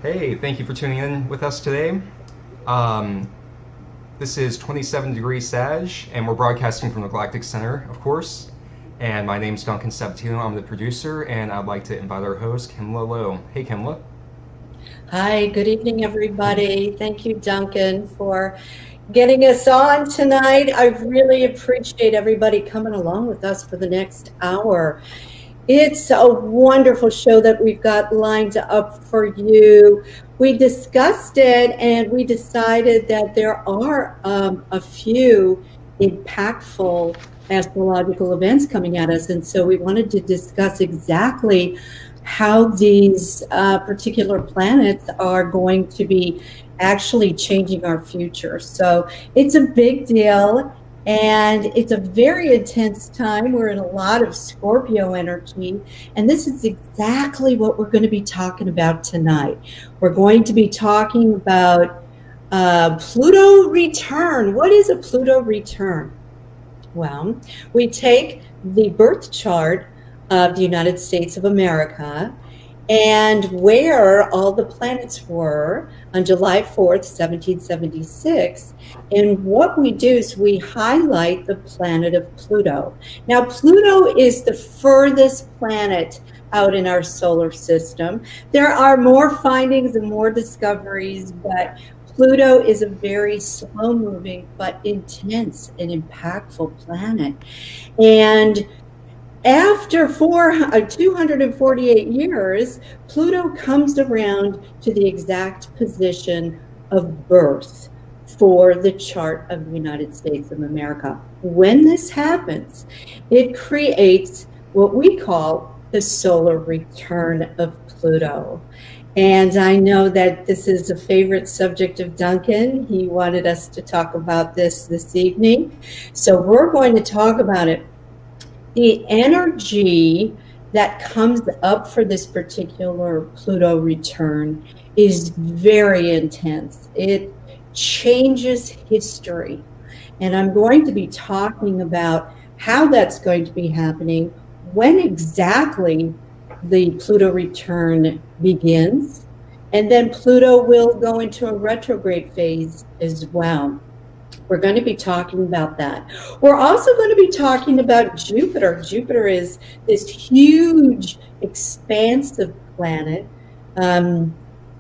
Hey, thank you for tuning in with us today. Um, this is 27 degrees Sag, and we're broadcasting from the Galactic Center, of course. And my name's Duncan Sabatino. I'm the producer, and I'd like to invite our host, Kimla Lowe. Hey, Kimla. Hi, good evening, everybody. Thank you, Duncan, for getting us on tonight. I really appreciate everybody coming along with us for the next hour. It's a wonderful show that we've got lined up for you. We discussed it and we decided that there are a few impactful astrological events coming at us. And so we wanted to discuss exactly how these particular planets are going to be actually changing our future. So it's a big deal. And it's a very intense time. We're in a lot of Scorpio energy. And this is exactly what we're going to be talking about tonight. We're going to be talking about Pluto Return. What is a Pluto Return? Well, we take the birth chart of the United States of America and where all the planets were on July 4th, 1776. And what we do is we highlight the planet of Pluto. Now, Pluto is the furthest planet out in our solar system. There are more findings and more discoveries, but Pluto is a very slow-moving but intense and impactful planet. And after 248 years, Pluto comes around to the exact position of birth for the chart of the United States of America. When this happens, it creates what we call the solar return of Pluto. And I know that this is a favorite subject of Duncan. He wanted us to talk about this evening. So we're going to talk about it. The energy that comes up for this particular Pluto return is very intense. It changes history. And I'm going to be talking about how that's going to be happening, when exactly the Pluto return begins, and then Pluto will go into a retrograde phase as well. We're going to be talking about that. We're also going to be talking about Jupiter. Jupiter is this huge, expansive planet.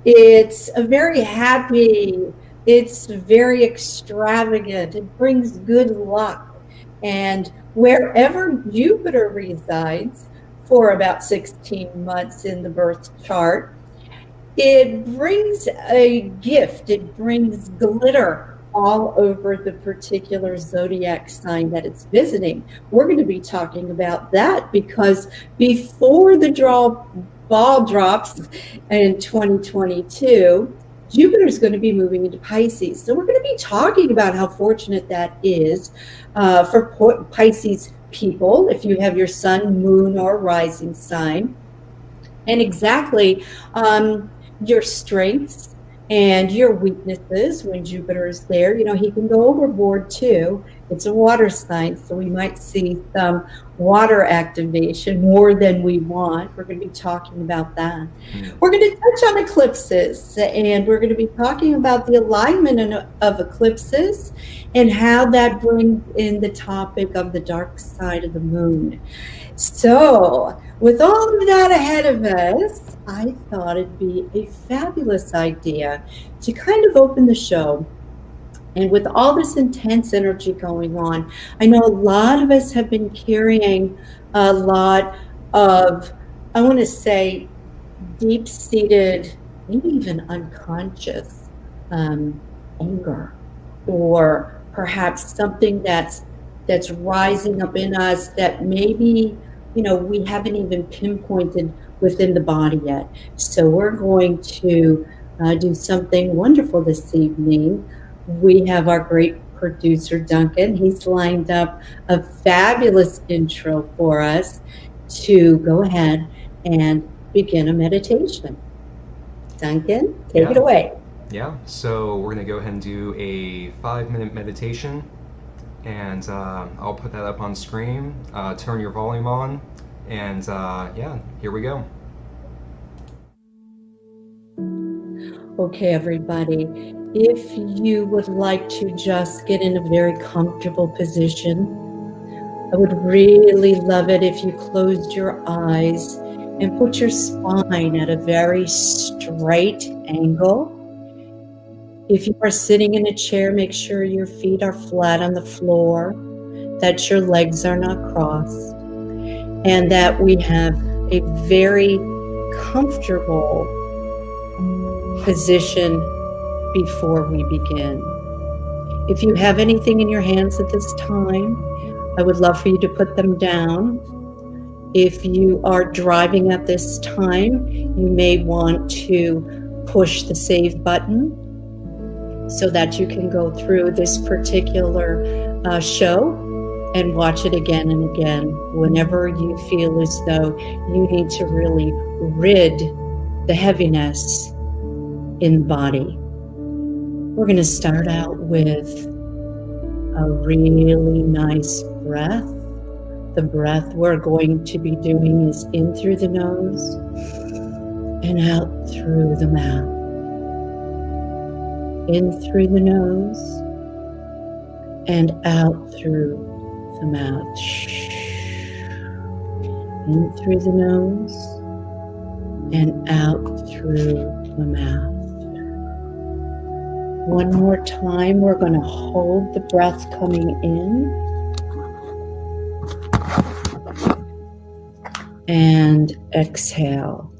It's a very happy, it's very extravagant. It brings good luck. And wherever Jupiter resides for about 16 months in the birth chart, it brings a gift. It brings glitter all over the particular zodiac sign that it's visiting. We're going to be talking about that because before the ball drops in 2022, Jupiter is going to be moving into Pisces. So we're going to be talking about how fortunate that is for Pisces people, if you have your sun, moon, or rising sign, and exactly your strengths and your weaknesses when Jupiter is there. You know, he can go overboard too. It's a water sign, so we might see some water activation more than we want. We're going to be talking about that. We're going to touch on eclipses, and we're going to be talking about the alignment of eclipses and how that brings in the topic of the dark side of the moon. So, with all of that ahead of us, I thought it'd be a fabulous idea to kind of open the show. And with all this intense energy going on, I know a lot of us have been carrying a lot of, I want to say, deep-seated, maybe even unconscious anger, or perhaps something that's rising up in us that maybe, you know, we haven't even pinpointed within the body yet. So we're going to do something wonderful this evening. We have our great producer, Duncan. He's lined up a fabulous intro for us to go ahead and begin a meditation. Duncan, take it away. Yeah, so we're going to go ahead and do a 5-minute meditation. And I'll put that up on screen. Turn your volume on. And yeah, here we go. Okay, everybody, if you would like to just get in a very comfortable position, I would really love it if you closed your eyes and put your spine at a very straight angle. If you are sitting in a chair, make sure your feet are flat on the floor, that your legs are not crossed, and that we have a very comfortable position before we begin. If you have anything in your hands at this time, I would love for you to put them down. If you are driving at this time, you may want to push the save button so that you can go through this particular show and watch it again and again whenever you feel as though you need to really rid the heaviness in the body. We're going to start out with a really nice breath. The breath we're going to be doing is in through the nose and out through the mouth. In through the nose and out through the mouth. In through the nose and out through the mouth. One more time, we're going to hold the breath coming in and exhale.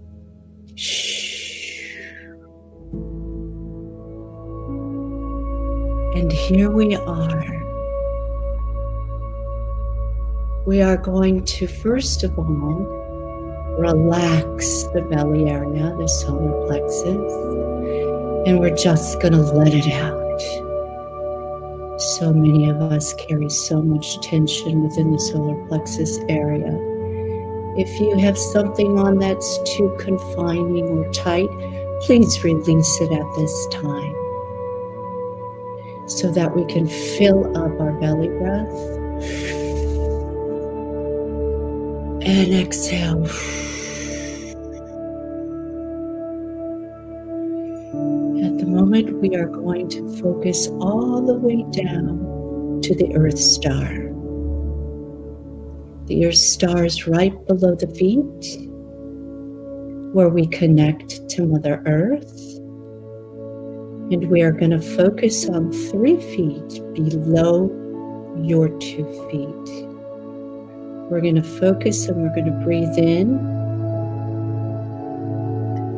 And here we are. We are going to, first of all, relax the belly area, the solar plexus, and we're just going to let it out. So many of us carry so much tension within the solar plexus area. If you have something on that's too confining or tight, please release it at this time so that we can fill up our belly breath and exhale. At the moment, we are going to focus all the way down to the Earth Star. The Earth Star is right below the feet, where we connect to Mother Earth. And we are going to focus on 3 feet below your 2 feet. We're going to focus and we're going to breathe in.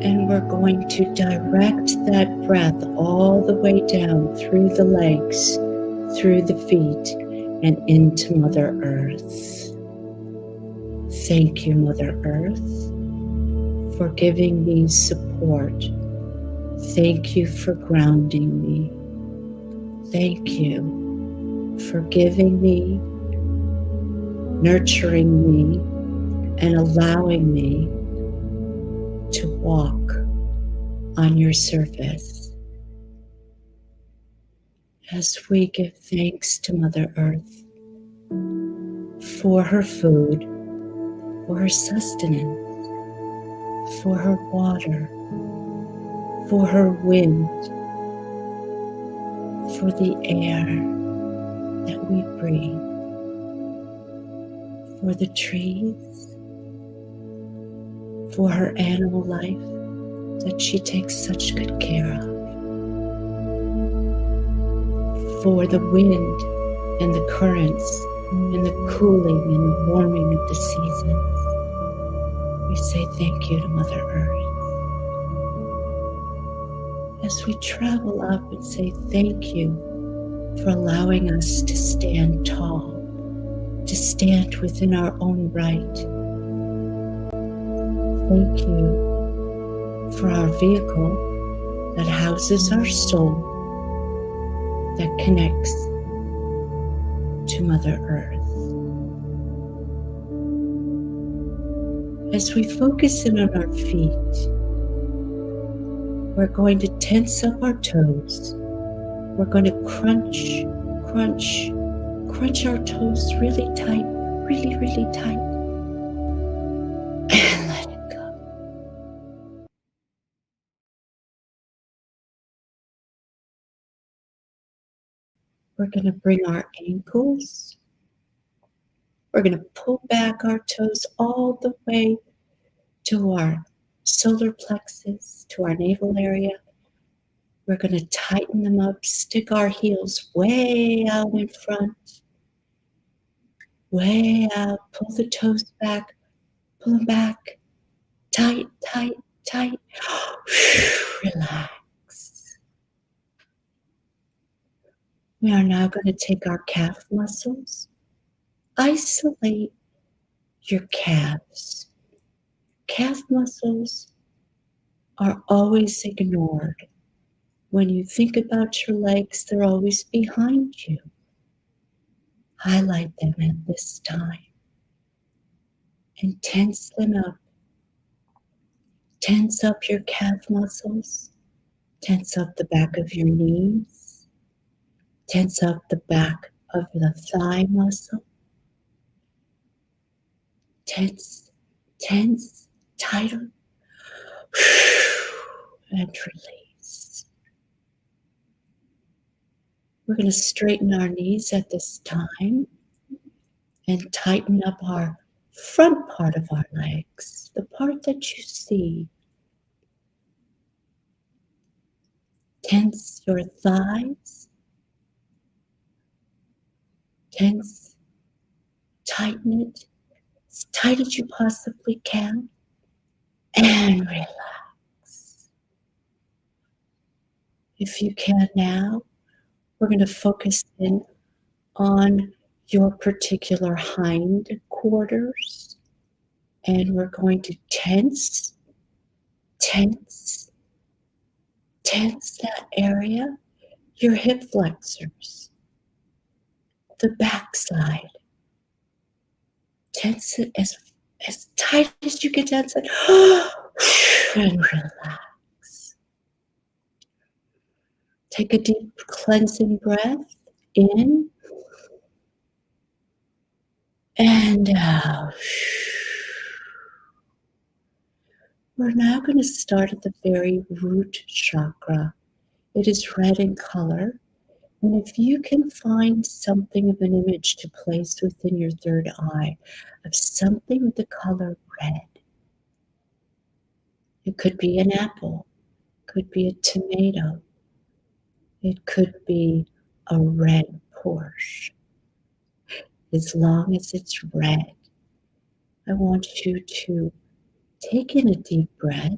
And we're going to direct that breath all the way down through the legs, through the feet, and into Mother Earth. Thank you, Mother Earth, for giving me support. Thank you for grounding me. Thank you for giving me, nurturing me, and allowing me to walk on your surface. As we give thanks to Mother Earth for her food, for her sustenance, for her water, for her wind, for the air that we breathe, for the trees, for her animal life that she takes such good care of, for the wind and the currents and the cooling and the warming of the seasons. We say thank you to Mother Earth. As we travel up and say thank you for allowing us to stand tall, to stand within our own right. Thank you for our vehicle that houses our soul, that connects to Mother Earth. As we focus in on our feet, we're going to tense up our toes. We're going to crunch, crunch, crunch our toes really tight, really, really tight. And let it go. We're going to bring our ankles. We're going to pull back our toes all the way to our solar plexus, to our navel area. We're going to tighten them up, stick our heels way out in front, way out, pull the toes back, pull them back, tight, tight, tight. Relax. We are now going to take our calf muscles, isolate your calves. Calf muscles are always ignored. When you think about your legs, they're always behind you. Highlight them at this time and tense them up. Tense up your calf muscles. Tense up the back of your knees. Tense up the back of the thigh muscle. Tense, tense, tighter. And release. We're going to straighten our knees at this time and tighten up our front part of our legs, the part that you see. Tense your thighs. Tense, tighten it as tight as you possibly can, and relax. If you can now, we're going to focus in on your particular hind quarters, and we're going to tense that area, your hip flexors, the backside. Tense it as tight as you can tense it, and relax. Take a deep cleansing breath in and out. We're now going to start at the very root chakra. It is red in color. And if you can find something of an image to place within your third eye of something with the color red, it could be an apple, could be a tomato, it could be a red Porsche. As long as it's red, I want you to take in a deep breath,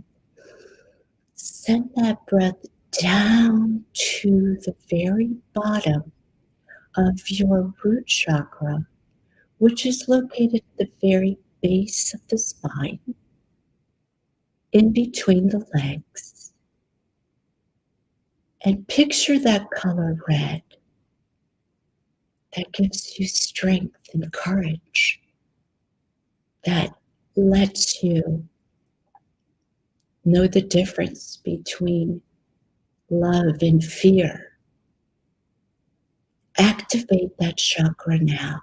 send that breath down to the very bottom of your root chakra, which is located at the very base of the spine, in between the legs. And picture that color red that gives you strength and courage, that lets you know the difference between love and fear. Activate that chakra now.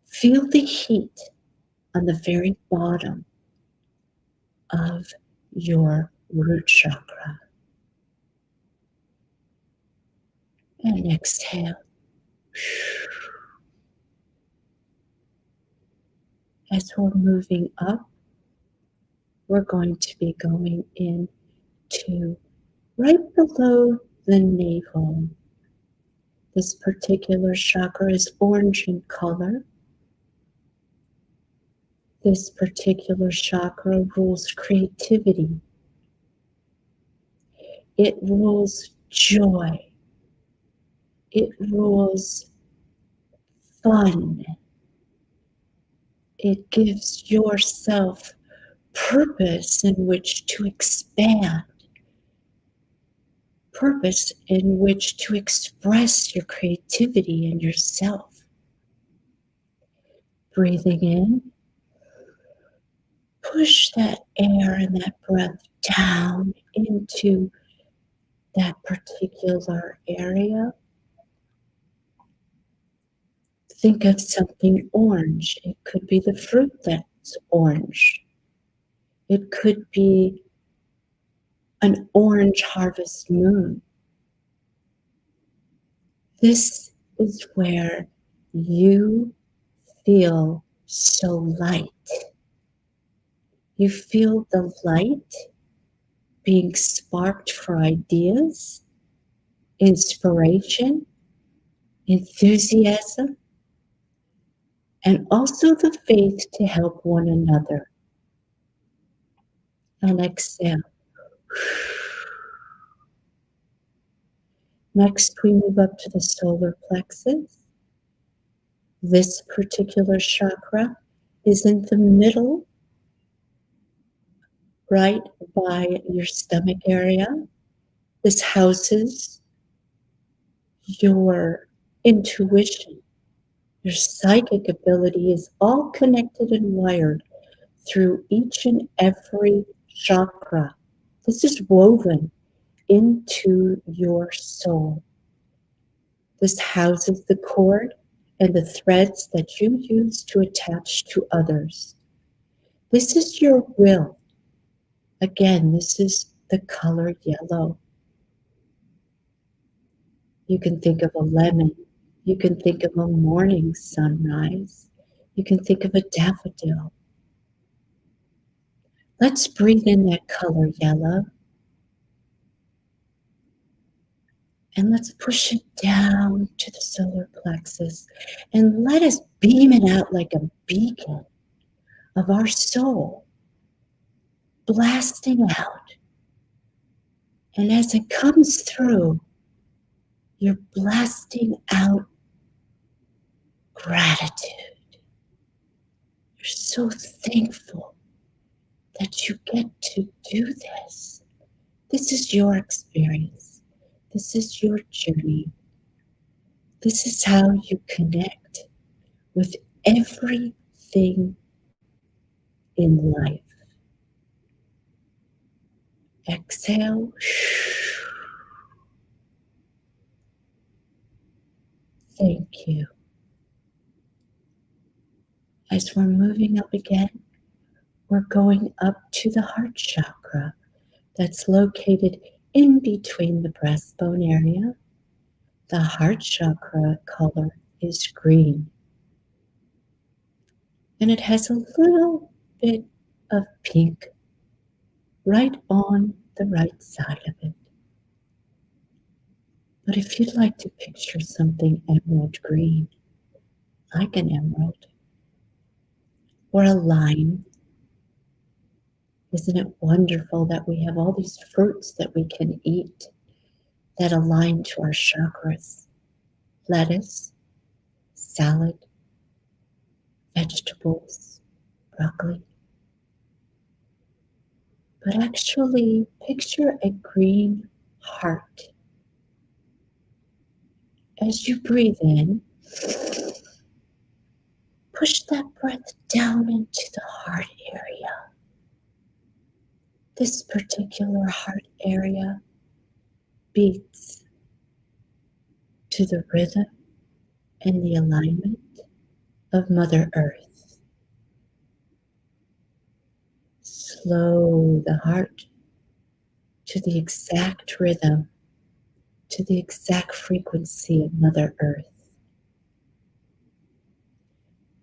Feel the heat on the very bottom of your root chakra. And exhale. As we're moving up, we're going to be going into right below the navel. This particular chakra is orange in color. This particular chakra rules creativity. It rules joy. It rules fun. It gives yourself purpose in which to expand, purpose in which to express your creativity and yourself. Breathing in, push that air and that breath down into that particular area. Think of something orange. It could be the fruit that's orange. It could be an orange harvest moon. This is where you feel so light. You feel the light being sparked for ideas, inspiration, enthusiasm, and also the faith to help one another. And exhale. Next, we move up to the solar plexus. This particular chakra is in the middle, right by your stomach area. This houses your intuition. Your psychic ability is all connected and wired through each and every chakra. This is woven into your soul. This houses the cord and the threads that you use to attach to others. This is your will. Again, this is the color yellow. You can think of a lemon. You can think of a morning sunrise. You can think of a daffodil. Let's breathe in that color yellow. And let's push it down to the solar plexus and let us beam it out like a beacon of our soul, blasting out. And as it comes through, you're blasting out gratitude. You're so thankful that you get to do this. This is your experience. This is your journey. This is how you connect with everything in life. Exhale. Thank you. As we're moving up again, we're going up to the heart chakra that's located in between the breastbone area. The heart chakra color is green. And it has a little bit of pink right on the right side of it. But if you'd like to picture something emerald green, like an emerald, or a lime, isn't it wonderful that we have all these fruits that we can eat that align to our chakras? Lettuce, salad, vegetables, broccoli. But actually picture a green heart. As you breathe in, push that breath down into the heart area. This particular heart area beats to the rhythm and the alignment of Mother Earth. Slow the heart to the exact rhythm, to the exact frequency of Mother Earth.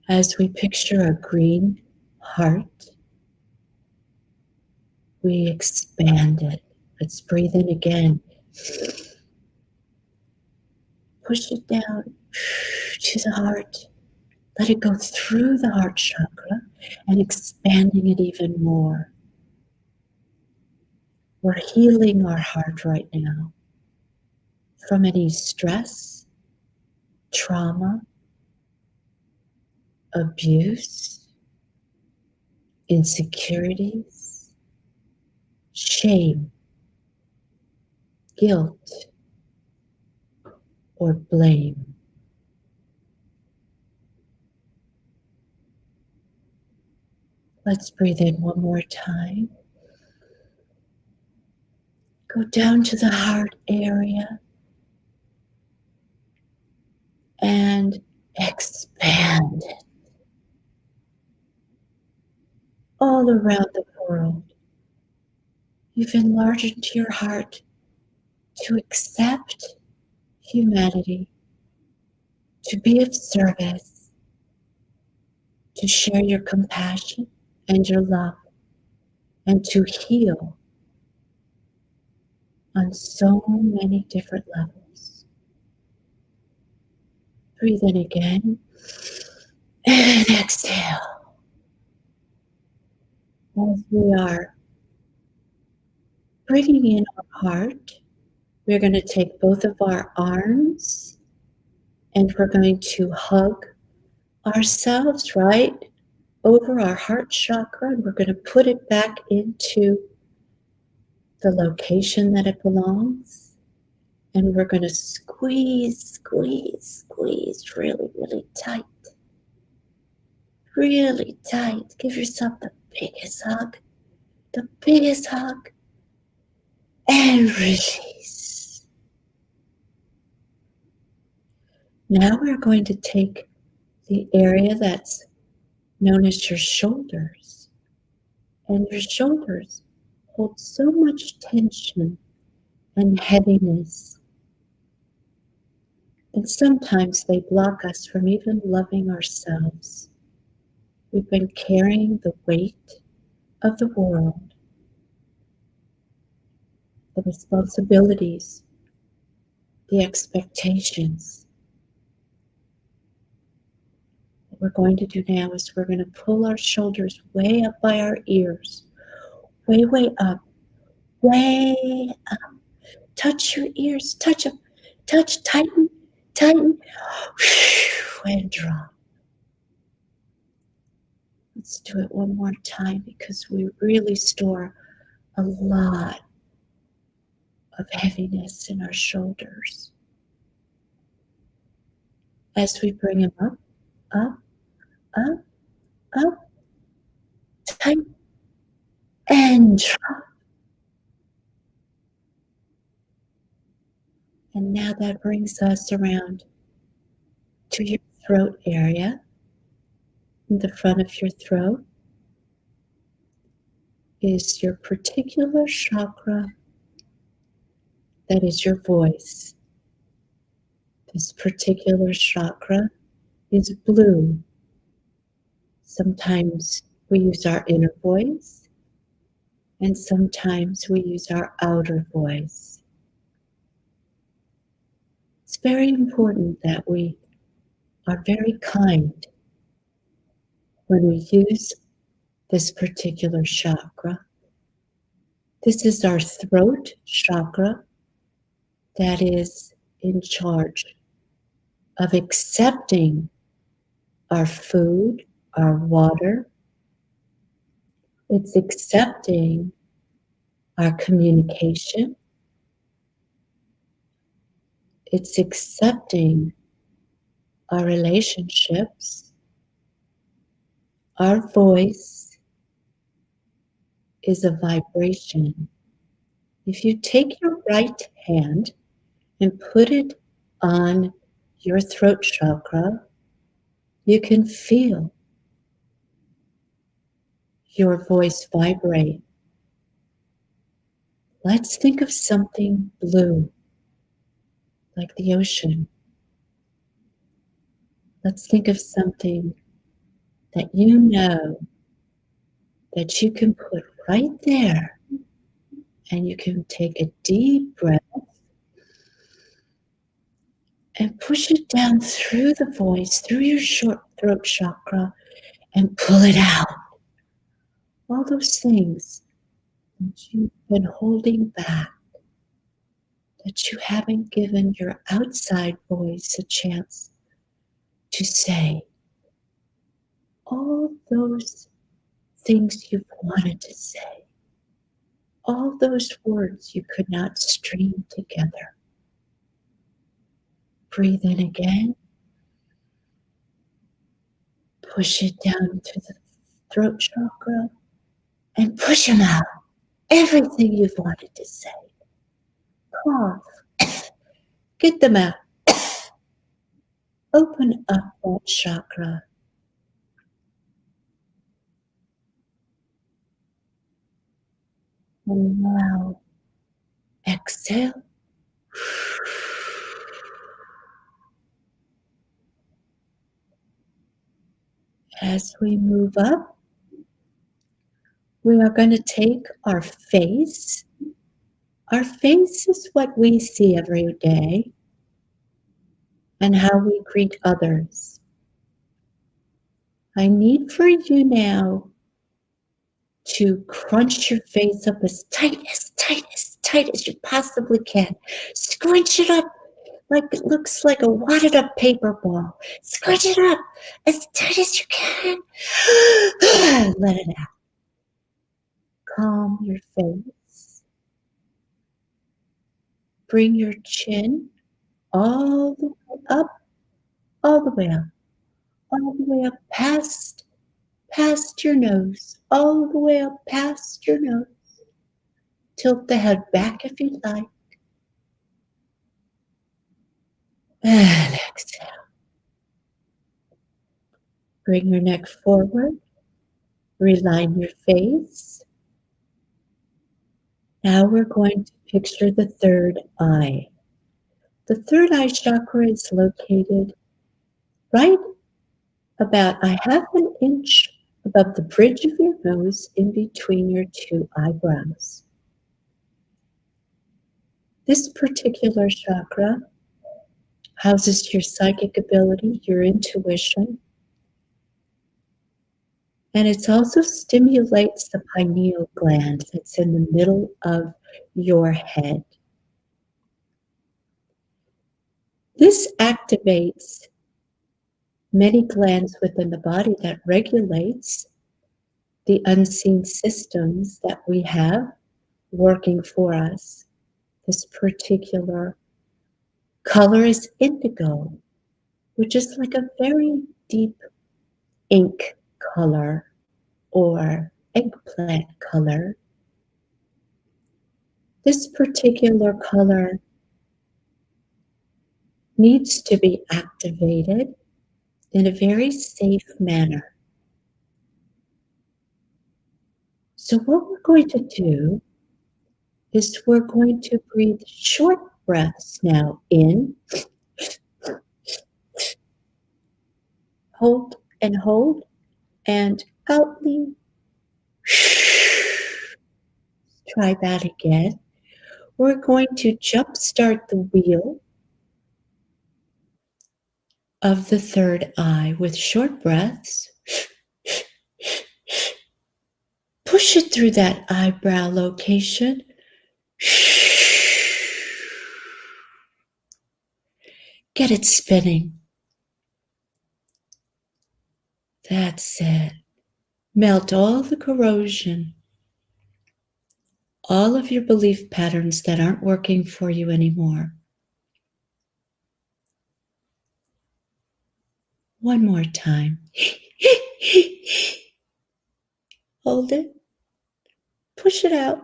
As we picture a green heart, we expand it. Let's breathe in again. Push it down to the heart. Let it go through the heart chakra and expanding it even more. We're healing our heart right now from any stress, trauma, abuse, insecurities, shame, guilt, or blame. Let's breathe in one more time. Go down to the heart area and expand it all around the world. You've enlarged your heart to accept humanity, to be of service, to share your compassion and your love, and to heal on so many different levels. Breathe in again and exhale. As we are bringing in our heart, we're going to take both of our arms and we're going to hug ourselves right over our heart chakra, and we're going to put it back into the location that it belongs. And we're going to squeeze, squeeze, squeeze really, really tight. Really tight. Give yourself the biggest hug. The biggest hug. And release. Now we're going to take the area that's known as your shoulders. And your shoulders hold so much tension and heaviness. And sometimes they block us from even loving ourselves. We've been carrying the weight of the world, the responsibilities, the expectations. What we're going to do now is we're going to pull our shoulders way up by our ears, way, way up, way up. Touch your ears, touch them, touch, tighten, tighten, and drop. Let's do it one more time because we really store a lot of heaviness in our shoulders. As we bring them up, up, up, up, tight, and drop. And now that brings us around to your throat area. In the front of your throat is your particular chakra that is your voice. This particular chakra is blue. Sometimes we use our inner voice, and sometimes we use our outer voice. It's very important that we are very kind when we use this particular chakra. This is our throat chakra that is in charge of accepting our food, our water. It's accepting our communication. It's accepting our relationships. Our voice is a vibration. If you take your right hand and put it on your throat chakra, you can feel your voice vibrate. Let's think of something blue, like the ocean. Let's think of something that you know that you can put right there, and you can take a deep breath and push it down through the voice, through your short throat chakra, and pull it out. All those things that you've been holding back, that you haven't given your outside voice a chance to say. All those things you've wanted to say. All those words you could not string together. Breathe in again. Push it down to the throat chakra and push them out. Everything you've wanted to say. Cough. Get them out. Open up that chakra. And now exhale. As we move up, we are going to take our face. Our face is what we see every day and how we greet others. I need for you now to crunch your face up as tight as you possibly can. Scrunch it up like it looks like a wadded up paper ball. Scrunch it up as tight as you can. Let it out. Calm your face. Bring your chin all the way up, all the way up, all the way up past your nose, all the way up past your nose. Tilt the head back if you'd like. And exhale. Bring your neck forward. Reline your face. Now we're going to picture the third eye. The third eye chakra is located right about a half an inch above the bridge of your nose in between your two eyebrows. This particular chakra houses your psychic ability, your intuition, and it also stimulates the pineal gland that's in the middle of your head. This activates many glands within the body that regulates the unseen systems that we have working for us. This particular color is indigo, which is like a very deep ink color or eggplant color. This particular color needs to be activated in a very safe manner. So what we're going to do is we're going to breathe short breaths now in, hold, and out. Try that again. We're going to jumpstart the wheel of the third eye with short breaths. Push it through that eyebrow location. Get it spinning. That's it. Melt all the corrosion, all of your belief patterns that aren't working for you anymore. One more time. Hold it. Push it out.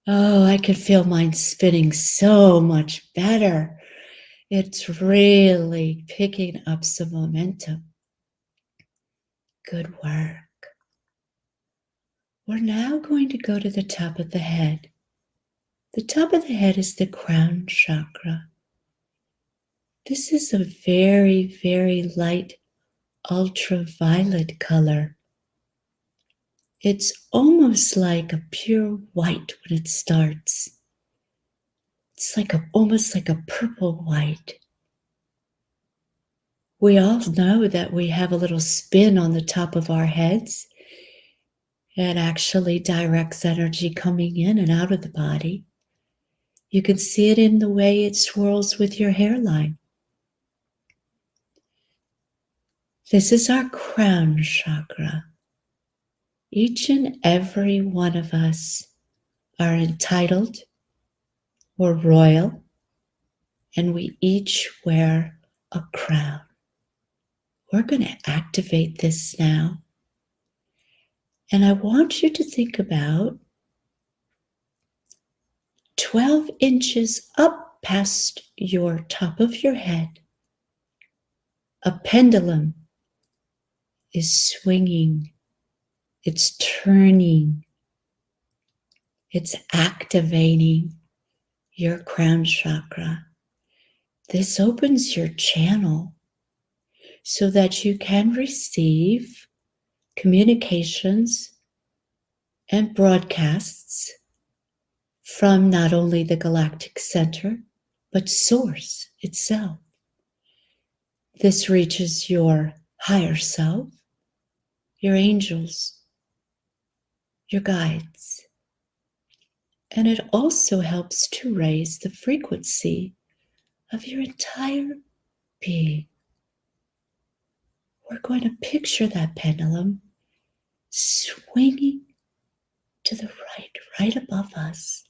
Oh, I can feel mine spinning so much better. It's really picking up some momentum. Good work. We're now going to go to the top of the head. The top of the head is the crown chakra. This is a very, very light ultraviolet color. It's almost like a pure white when it starts. It's like almost like a purple white. We all know that we have a little spin on the top of our heads. It actually directs energy coming in and out of the body. You can see it in the way it swirls with your hairline. This is our crown chakra. Each and every one of us are entitled or royal, and we each wear a crown. We're going to activate this now. And I want you to think about 12 inches up past your top of your head. A pendulum is swinging. It's turning. It's activating your crown chakra. This opens your channel so that you can receive communications and broadcasts from not only the galactic center, but Source itself. This reaches your higher self, your angels, your guides, and it also helps to raise the frequency of your entire being. We're going to picture that pendulum swinging to the right above us.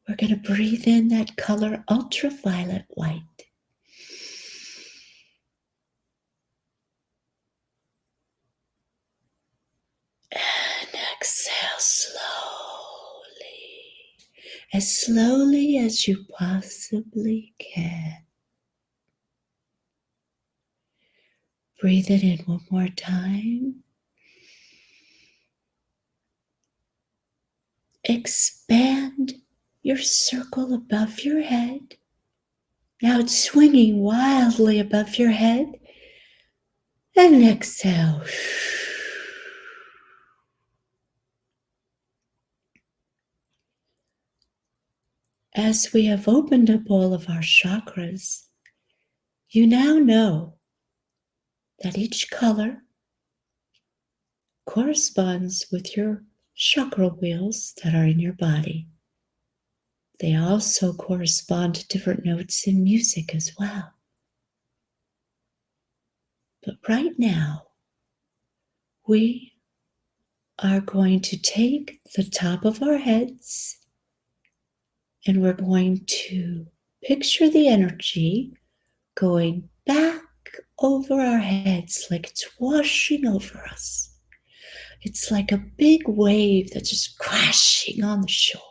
We're going to breathe in that color ultraviolet white. And exhale slowly as you possibly can. Breathe it in one more time. Expand your circle above your head. Now it's swinging wildly above your head. And exhale. As we have opened up all of our chakras, you now know that each color corresponds with your chakra wheels that are in your body. They also correspond to different notes in music as well. But right now, we are going to take the top of our heads and we're going to picture the energy going back over our heads like it's washing over us. It's like a big wave that's just crashing on the shore.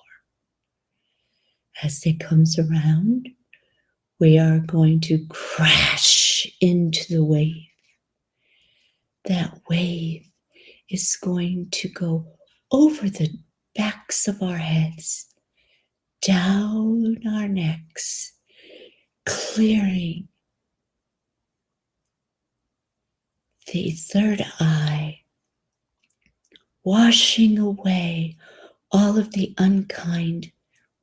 As it comes around, we are going to crash into the wave. That wave is going to go over the backs of our heads, down our necks, clearing the third eye, washing away all of the unkind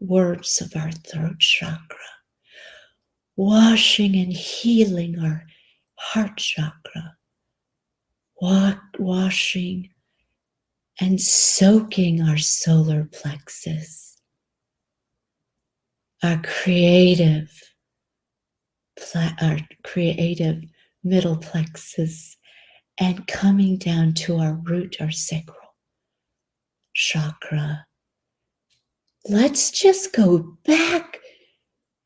words of our throat chakra, washing and healing our heart chakra, washing and soaking our solar plexus, our creative middle plexus, and coming down to our root, our sacral chakra. Let's just go back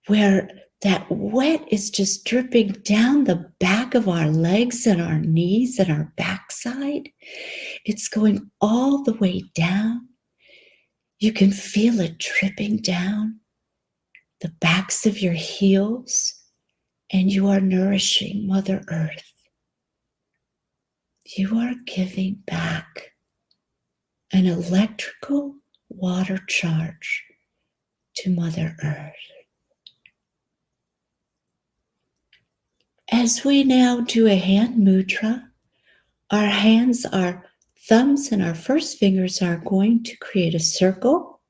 where that wet is just dripping down the back of our legs and our knees and our backside. It's going all the way down. You can feel it dripping down the backs of your heels, and you are nourishing Mother Earth. You are giving back an electrical water charge to Mother Earth. As we now do a hand mudra, our hands, our thumbs, and our first fingers are going to create a circle.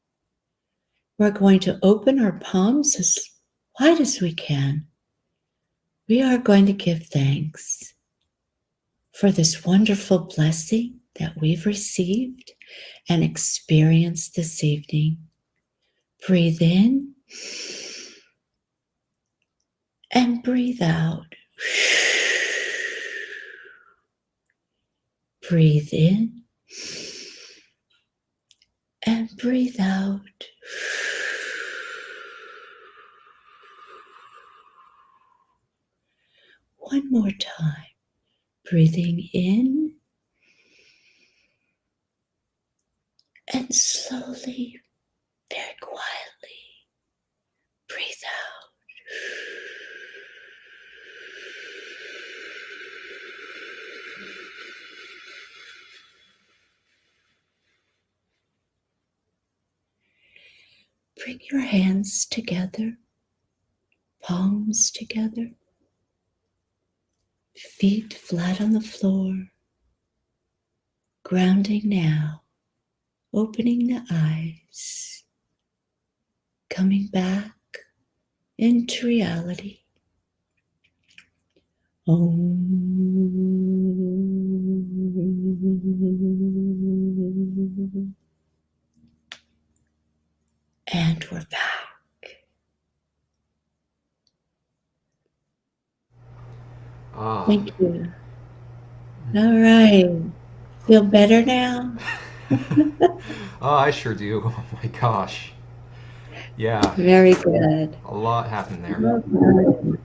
We're going to open our palms as wide as we can. We are going to give thanks for this wonderful blessing that we've received and experienced this evening. Breathe in and breathe out. Breathe in and breathe out. One more time. Breathing in and slowly, very quietly, breathe out. Bring your hands together palms together, feet flat on the floor, grounding now, opening the eyes, coming back into reality. And we're back. Thank you. All right. Feel better now? Oh, I sure do. Oh my gosh. Yeah, Very good. a lot happened there. I'm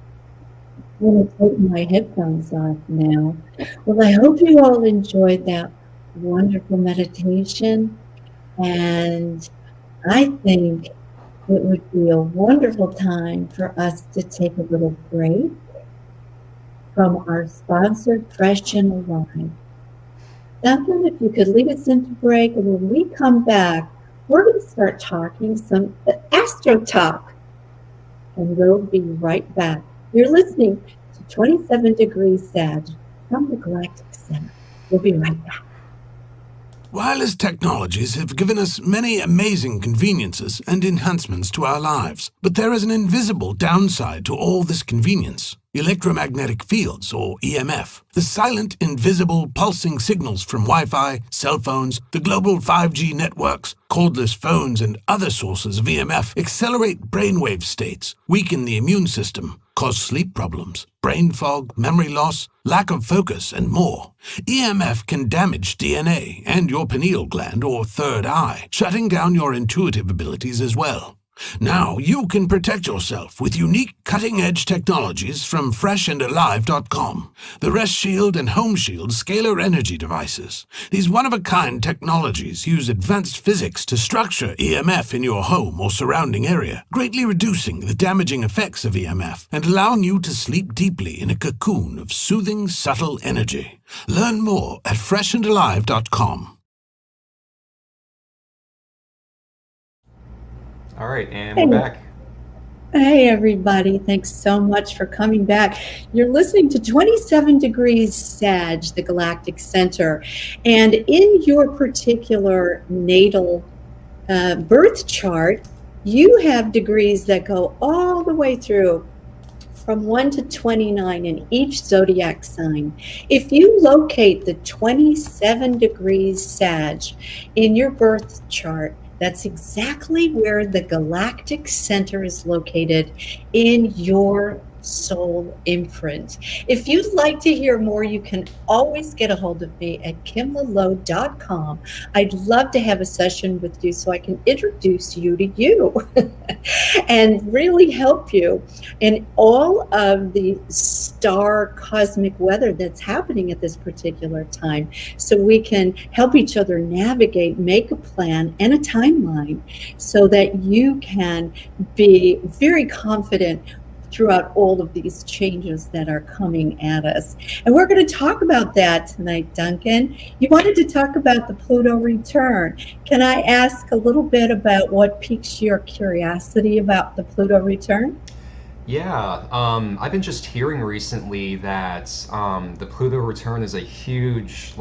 going to take my headphones off now. Well, I hope you all enjoyed that wonderful meditation. And I think it would be a wonderful time for us to take a little break from our sponsored Fresh and Alive. Duncan, if you could lead us into break, and when we come back, we're going to start talking some astro talk. And we'll be right back. You're listening to 27 Degrees Sag from the Galactic Center. We'll be right back. Wireless technologies have given us many amazing conveniences and enhancements to our lives, but there is an invisible downside to all this convenience. Electromagnetic fields, or EMF, the silent, invisible, pulsing signals from Wi-Fi, cell phones, the global 5G networks, cordless phones, and other sources of EMF accelerate brainwave states, weaken the immune system, cause sleep problems, brain fog, memory loss, lack of focus, and more. EMF can damage DNA and your pineal gland or third eye, shutting down your intuitive abilities as well. Now you can protect yourself with unique cutting-edge technologies from freshandalive.com. The Rest Shield and Home Shield scalar energy devices. These one-of-a-kind technologies use advanced physics to structure EMF in your home or surrounding area, greatly reducing the damaging effects of EMF and allowing you to sleep deeply in a cocoon of soothing, subtle energy. Learn more at freshandalive.com. All right, and we're back. Hey, everybody. Thanks so much for coming back. You're listening to 27 Degrees Sag, the Galactic Center. And in your particular natal birth chart, you have degrees that go all the way through from 1 to 29 in each zodiac sign. If you locate the 27 degrees Sag in your birth chart, that's exactly where the Galactic Center is located in your soul imprint. If you'd like to hear more, you can always get a hold of me at kimlalowe.com. I'd love to have a session with you so I can introduce you to you and really help you in all of the star cosmic weather that's happening at this particular time, so we can help each other navigate, make a plan and a timeline so that you can be very confident throughout all of these changes that are coming at us. And we're going to talk about that tonight, Duncan. You wanted to talk about the Pluto return. Can I ask a little bit about what piques your curiosity about the Pluto return? Yeah, I've been just hearing recently that the Pluto return is a huge,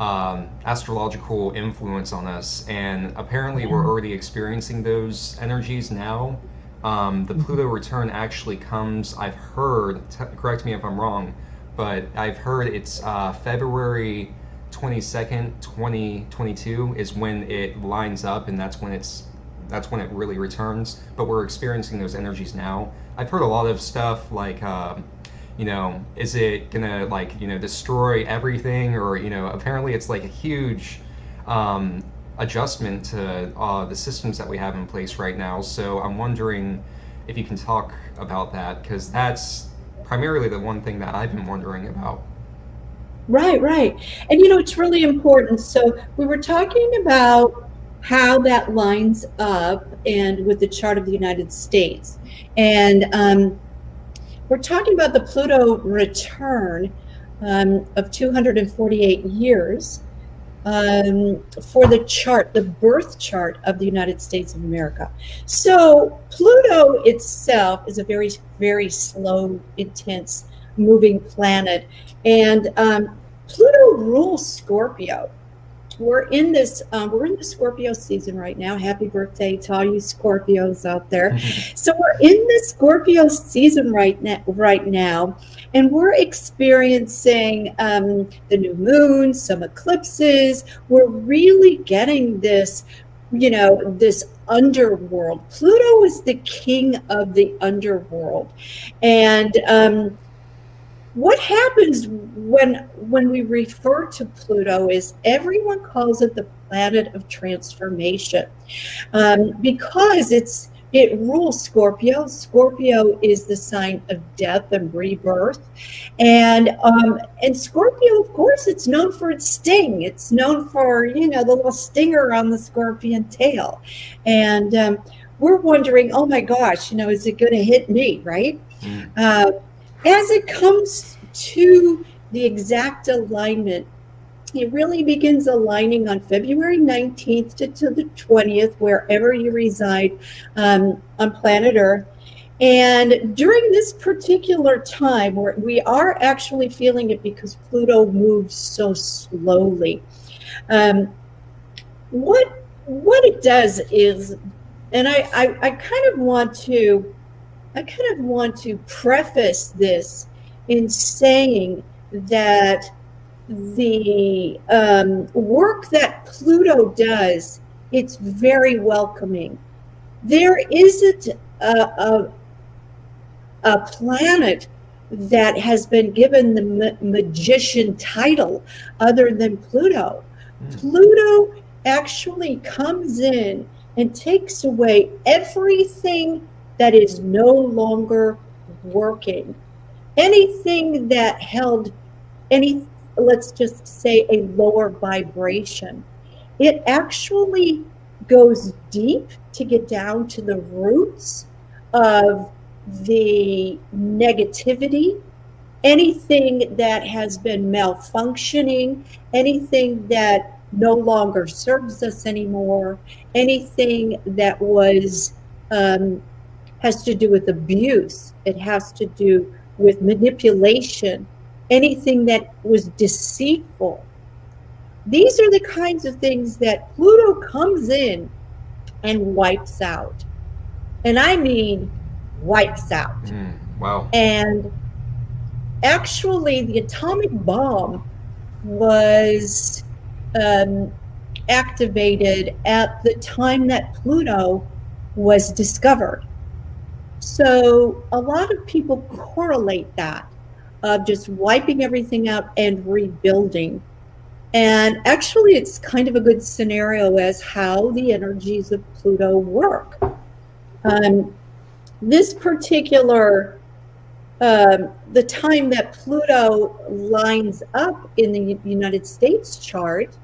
astrological influence on us, and apparently we're already experiencing those energies now. The Pluto return actually comes, I've heard, correct me if I'm wrong, but I've heard it's February 22nd, 2022 is when it lines up, and that's when it really returns. But we're experiencing those energies now. I've heard a lot of stuff like, is it gonna destroy everything, or apparently it's like a huge adjustment to the systems that we have in place right now. So I'm wondering if you can talk about that, because that's primarily the one thing that I've been wondering about. Right. And it's really important. So we were talking about how that lines up and with the chart of the United States. And we're talking about the Pluto return of 248 years. for the chart, the birth chart of the United States of America. So Pluto itself is a very, very slow, intense, moving planet, and Pluto rules Scorpio. We're in this we're in the Scorpio season right now. Happy birthday to all you Scorpios out there. So we're in the Scorpio season right now, and we're experiencing the new moon, some eclipses. We're really getting this, this underworld. Pluto is the king of the underworld, and what happens when we refer to Pluto is everyone calls it the planet of transformation, because it rules Scorpio. Scorpio is the sign of death and rebirth, and Scorpio, of course, it's known for its sting. It's known for the little stinger on the scorpion tail, and we're wondering, oh my gosh, is it going to hit me, right? As it comes to the exact alignment, it really begins aligning on February 19th to the 20th, wherever you reside on planet Earth. And during this particular time, where we are actually feeling it because Pluto moves so slowly, what it does is, and I kind of want to preface this in saying that the work that Pluto does, it's very welcoming. There isn't a planet that has been given the magician title other than Pluto. Pluto actually comes in and takes away everything that is no longer working. Anything that held let's just say, a lower vibration. It actually goes deep to get down to the roots of the negativity, anything that has been malfunctioning, anything that no longer serves us anymore, anything that was has to do with abuse. It has to do with manipulation, anything that was deceitful. These are the kinds of things that Pluto comes in and wipes out. And I mean wipes out. Wow. And actually, the atomic bomb was activated at the time that Pluto was discovered. So a lot of people correlate that of just wiping everything out and rebuilding. And actually, it's kind of a good scenario as how the energies of Pluto work. This particular, the time that Pluto lines up in the United States chart,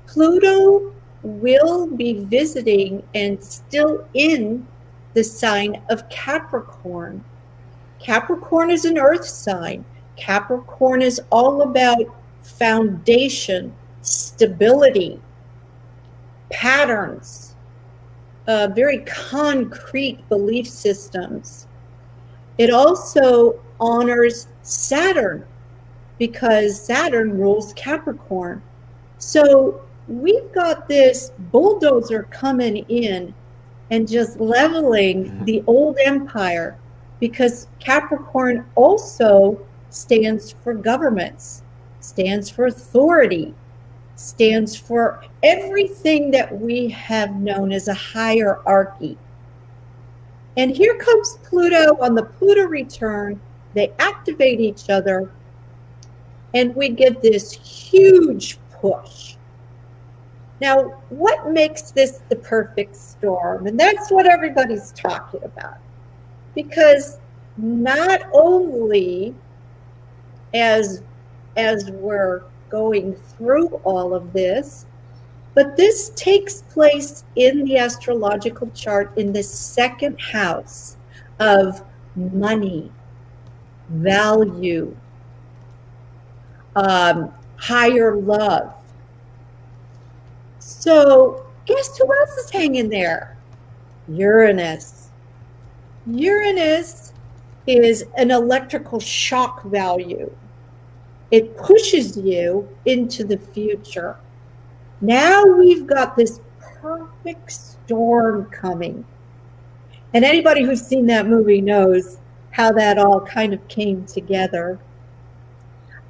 Pluto will be visiting and still in the sign of Capricorn. Capricorn is an earth sign. Capricorn is all about foundation, stability, patterns, very concrete belief systems. It also honors Saturn because Saturn rules Capricorn. So we've got this bulldozer coming in and just leveling the old empire, because Capricorn also stands for governments, stands for authority, stands for everything that we have known as a hierarchy. And here comes Pluto on the Pluto return. They activate each other, and we get this huge push. Now, what makes this the perfect storm? And that's what everybody's talking about. Because not only as we're going through all of this, but this takes place in the astrological chart in the second house of money, value, higher love, So guess who else is hanging there? Uranus. Uranus is an electrical shock value. It pushes you into the future. Now we've got this perfect storm coming. And anybody who's seen that movie knows how that all kind of came together.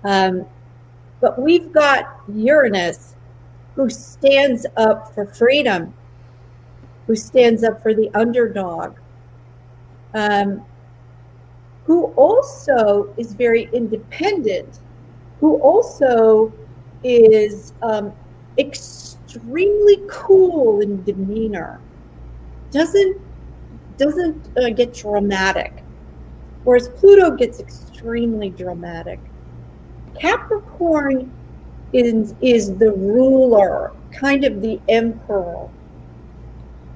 But we've got Uranus, who stands up for freedom, who stands up for the underdog, who also is very independent, who also is extremely cool in demeanor, doesn't get dramatic, whereas Pluto gets extremely dramatic. Capricorn is the ruler, kind of the emperor.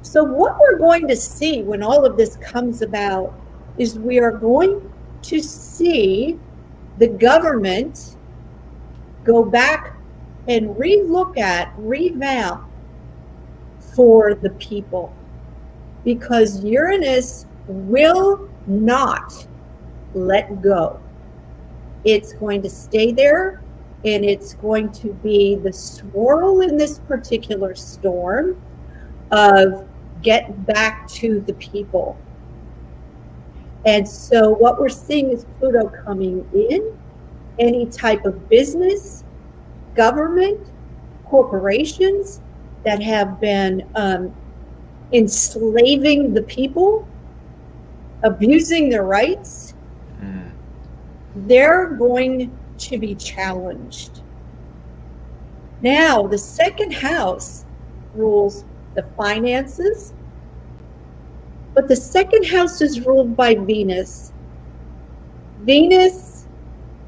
So what we're going to see when all of this comes about is we are going to see the government go back and revamp for the people, because Uranus will not let go. It's going to stay there, and it's going to be the swirl in this particular storm of get back to the people. And so what we're seeing is Pluto coming in. Any type of business, government, corporations that have been enslaving the people, abusing their rights, they're going to be challenged. Now, the second house rules the finances, but the second house is ruled by Venus. Venus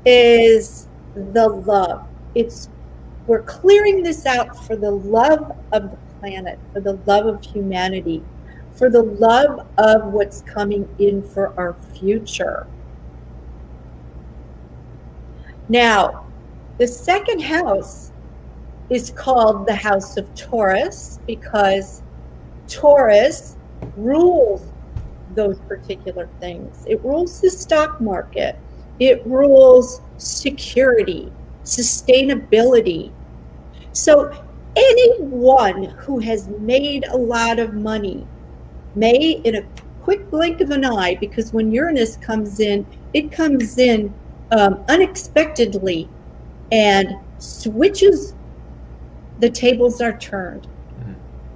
is the love. We're clearing this out for the love of the planet, for the love of humanity, for the love of what's coming in for our future. Now, the second house is called the house of Taurus because Taurus rules those particular things. It rules the stock market. It rules security, sustainability. So anyone who has made a lot of money may, in a quick blink of an eye, because when Uranus comes in, it comes in unexpectedly and switches, the tables are turned.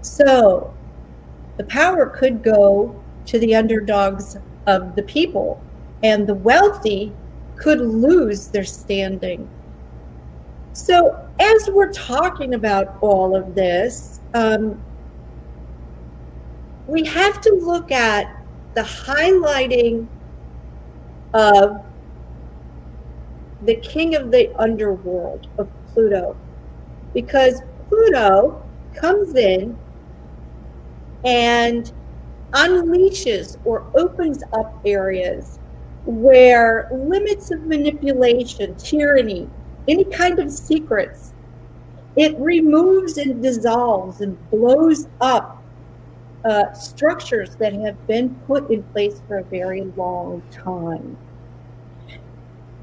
So the power could go to the underdogs of the people, and the wealthy could lose their standing. So as we're talking about all of this, we have to look at the highlighting of the king of the underworld, of Pluto, because Pluto comes in and unleashes or opens up areas where limits of manipulation, tyranny, any kind of secrets, it removes and dissolves and blows up structures that have been put in place for a very long time.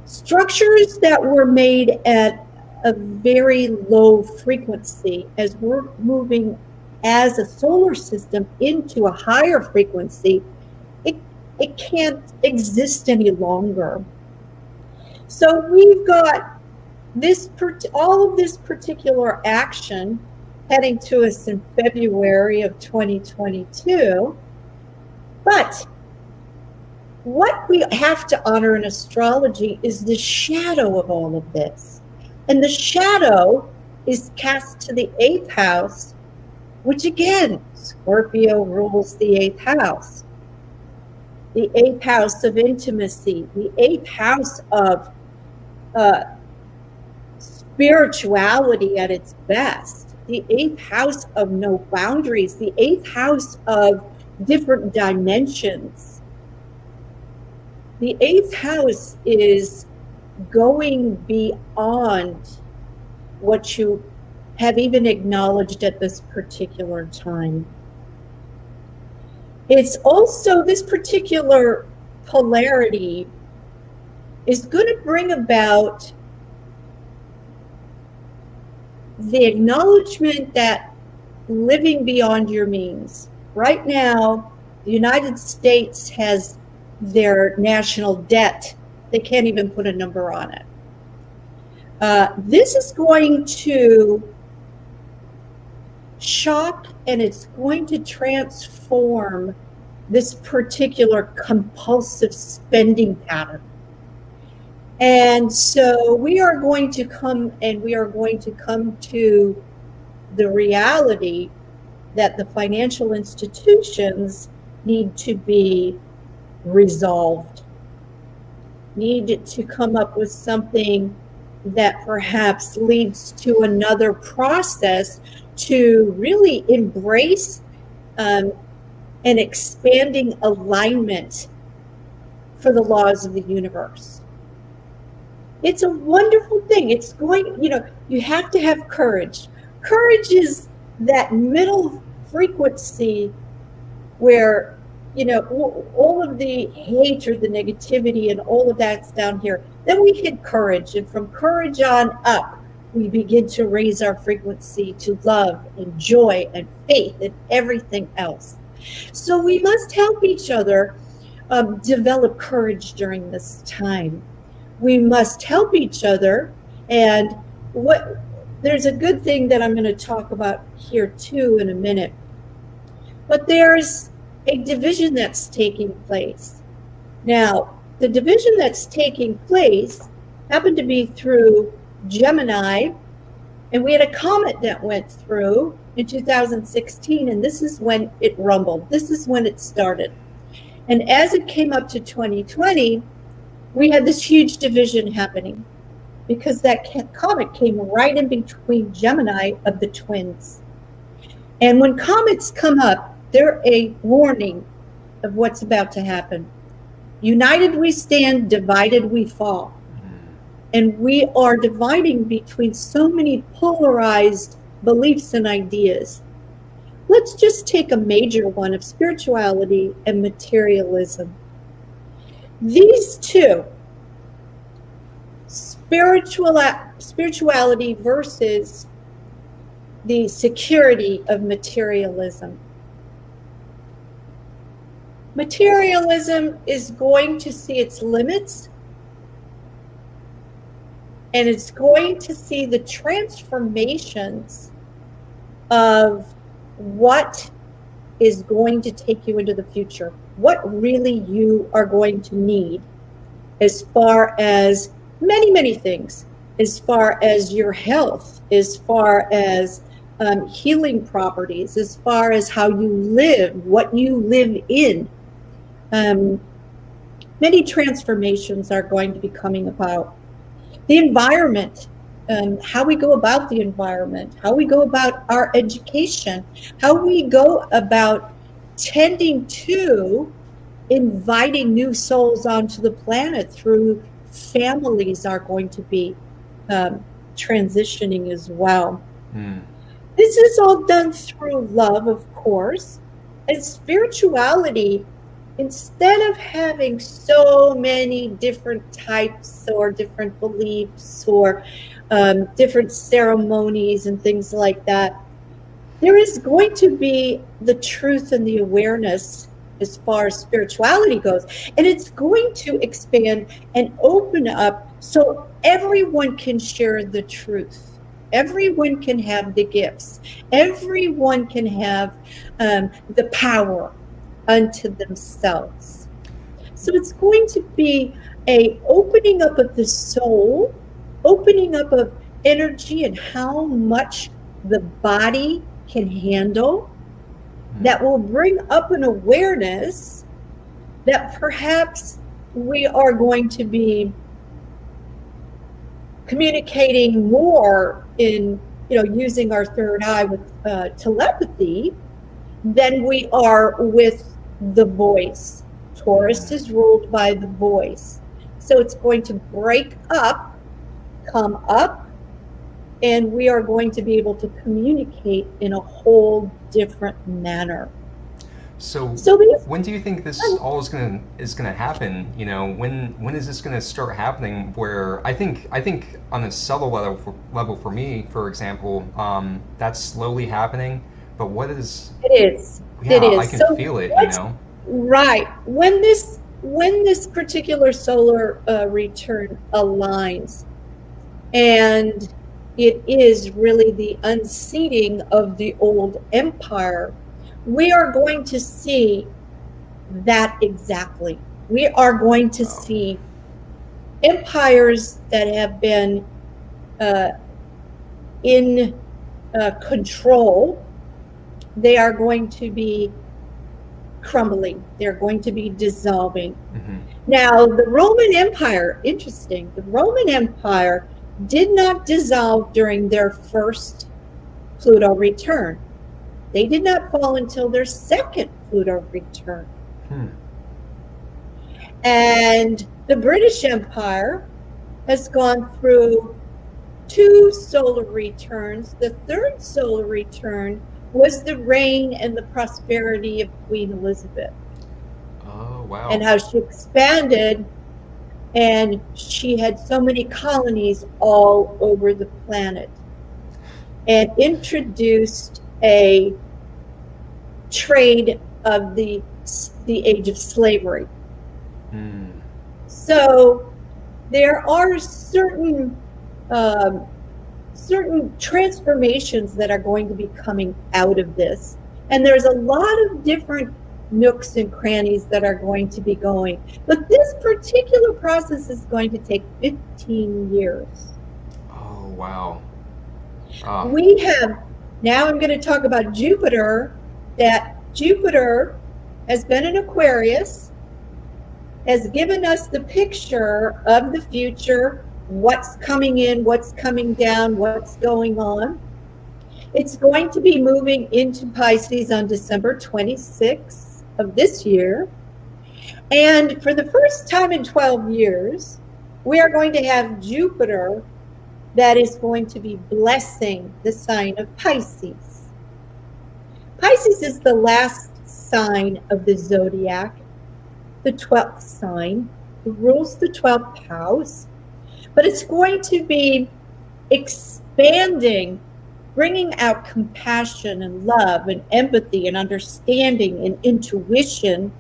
Structures that were made at a very low frequency, as we're moving as a solar system into a higher frequency, it can't exist any longer. So we've got all of this particular action heading to us in February of 2022. But what we have to honor in astrology is the shadow of all of this. And the shadow is cast to the 8th house, which again, Scorpio rules the 8th house. The 8th house of intimacy, the 8th house of spirituality at its best, the 8th house of no boundaries, the 8th house of different dimensions. The 8th house is going beyond what you have even acknowledged at this particular time. It's also, this particular polarity is going to bring about the acknowledgement that living beyond your means. Right now, the United States has their national debt. They can't even put a number on it. This is going to shock, and it's going to transform this particular compulsive spending pattern. And so we are going to come to the reality that the financial institutions need to be resolved, need to come up with something that perhaps leads to another process to really embrace an expanding alignment for the laws of the universe. It's a wonderful thing. It's going, you have to have courage. Courage is that middle frequency where, all of the hatred, the negativity, and all of that's down here. Then we hit courage, and from courage on up, we begin to raise our frequency to love and joy and faith and everything else. So we must help each other develop courage during this time. We must help each other, and there's a good thing that I'm going to talk about here too in a minute. But there's a division that's taking place. Now, the division that's taking place happened to be through Gemini, and we had a comet that went through in 2016, and this is when it rumbled. This is when it started. And as it came up to 2020, we had this huge division happening because that comet came right in between Gemini of the twins. And when comets come up, they're a warning of what's about to happen. United we stand, divided we fall. And we are dividing between so many polarized beliefs and ideas. Let's just take a major one of spirituality and materialism. These two, spirituality versus the security of materialism. Materialism is going to see its limits, and it's going to see the transformations of what is going to take you into the future, what really you are going to need as far as many things, as far as your health, as far as healing properties, as far as how you live, what you live in. Many transformations are going to be coming about. The environment, how we go about the environment, how we go about our education, how we go about tending to inviting new souls onto the planet through families are going to be transitioning as well. This is all done through love, of course, and spirituality. Instead of having so many different types or different beliefs or different ceremonies and things like that, there is going to be the truth and the awareness as far as spirituality goes. And it's going to expand and open up so everyone can share the truth. Everyone can have the gifts. Everyone can have the power unto themselves. So it's going to be a opening up of the soul, opening up of energy and how much the body can handle, that will bring up an awareness that perhaps we are going to be communicating more in, using our third eye with telepathy than we are with the voice. Taurus is ruled by the voice. So it's going to break up, come up, and we are going to be able to communicate in a whole different manner. So these, when do you think this all is gonna happen? You know, when is this gonna start happening? Where I think on a subtle level for me, for example, that's slowly happening. But what is? it is. Yeah, It is. I can feel it. You know. Right. When this particular solar return aligns, and it is really the unseating of the old empire, we are going to see that exactly. We are going to see empires that have been in control. They are going to be crumbling. They're going to be dissolving. Mm-hmm. Now, the Roman Empire, interesting, the Roman Empire did not dissolve during their first Pluto return. They did not fall until their second Pluto return. And the British Empire has gone through 2 solar returns. The third solar return was the reign and the prosperity of Queen Elizabeth. Oh, wow. And how she expanded, and she had so many colonies all over the planet, and introduced a trade of the age of slavery. So there are certain transformations that are going to be coming out of this, and there's a lot of different nooks and crannies that are going to be going, but this particular process is going to take 15 years. Oh, wow. We have, now I'm going to talk about Jupiter, that Jupiter has been in Aquarius, has given us the picture of the future, what's coming in, what's coming down, what's going on. It's going to be moving into Pisces on December 26th of this year. And for the first time in 12 years, we are going to have Jupiter that is going to be blessing the sign of Pisces. Pisces is the last sign of the zodiac, the 12th sign. It rules the 12th house, but it's going to be expanding, bringing out compassion and love and empathy and understanding and intuition.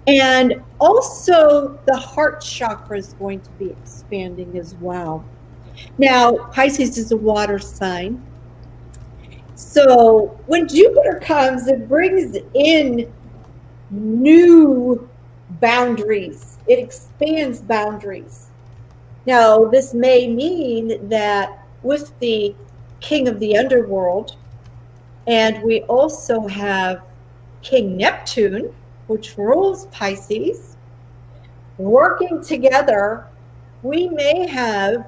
And also the heart chakra is going to be expanding as well. Now, Pisces is a water sign. So when Jupiter comes, it brings in new boundaries. It expands boundaries. Now, this may mean that with the king of the underworld, and we also have King Neptune, which rules Pisces, working together, we may have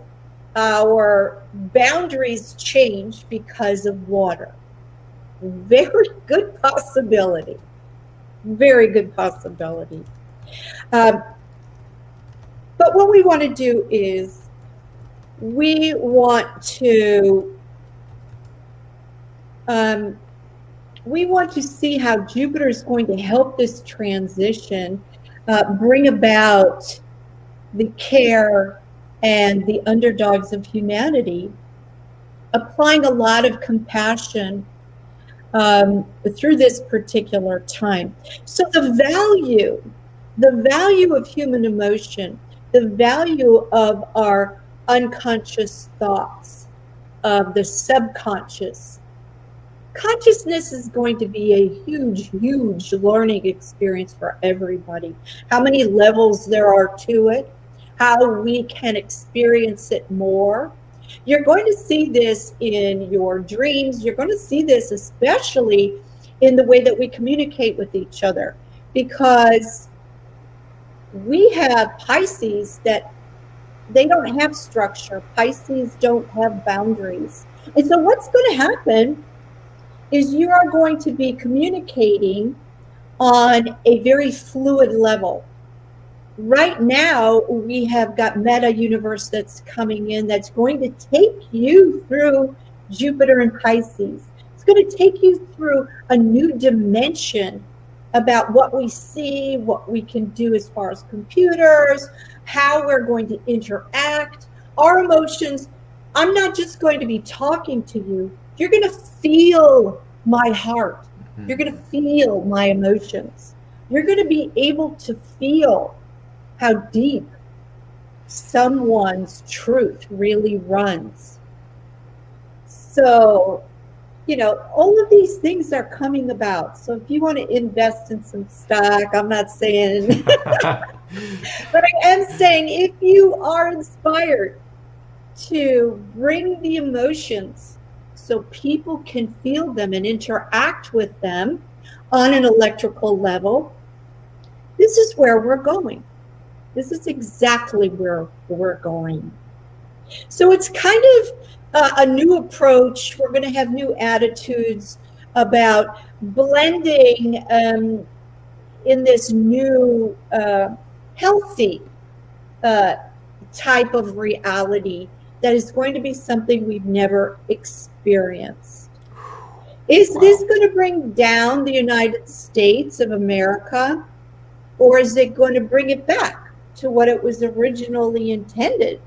our boundaries change because of water. Very good possibility. Very good possibility. But what we want to do is we want to see how Jupiter is going to help this transition bring about the care and the underdogs of humanity, applying a lot of compassion through this particular time. So the value of human emotion, the value of our unconscious thoughts, of the subconscious. Consciousness is going to be a huge, huge learning experience for everybody. How many levels there are to it, how we can experience it more. You're going to see this in your dreams. You're going to see this especially in the way that we communicate with each other, because we have Pisces that they don't have structure. Pisces don't have boundaries. And so what's going to happen is you are going to be communicating on a very fluid level. right now we have got meta universe that's coming in that's going to take you through Jupiter and Pisces. It's going to take you through a new dimension about what we see, what we can do as far as computers, how we're going to interact, our emotions. I'm not just going to be talking to you. You're going to feel my heart. You're going to feel my emotions. You're going to be able to feel how deep someone's truth really runs. So, all of these things are coming about. So if you want to invest in some stock, I'm not saying, but I am saying if you are inspired to bring the emotions so people can feel them and interact with them on an electrical level, this is where we're going. This is exactly where we're going. So it's kind of a new approach. We're going to have new attitudes about blending in this new healthy type of reality that is going to be something we've never experienced. Is this going to bring down the United States of America, or is it going to bring it back to what it was originally intended?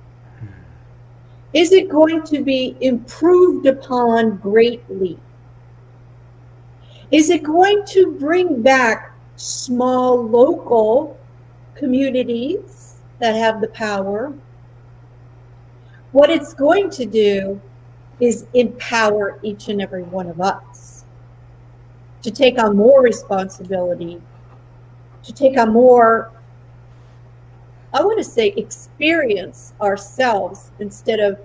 Is it going to be improved upon greatly? Is it going to bring back small local communities that have the power? What it's going to do is empower each and every one of us to take on more responsibility, to take on more, I want to say, experience ourselves instead of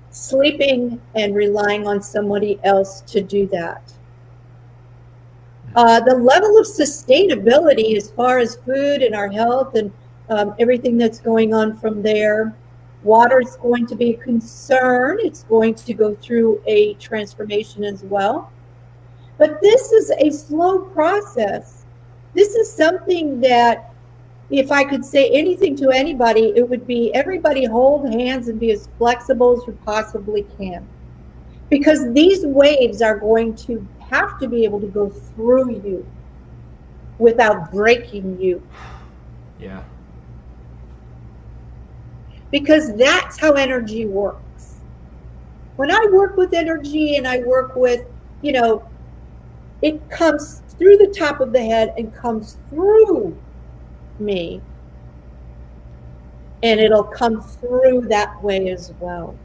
sleeping and relying on somebody else to do that. The level of sustainability as far as food and our health and everything that's going on from there. Water is going to be a concern. It's going to go through a transformation as well. But this is a slow process. This is something that, if I could say anything to anybody, it would be everybody hold hands and be as flexible as you possibly can. Because these waves are going to have to be able to go through you without breaking you. Yeah. Because that's how energy works. When I work with energy and I work with, it comes through the top of the head and comes through me, and it'll come through that way as well.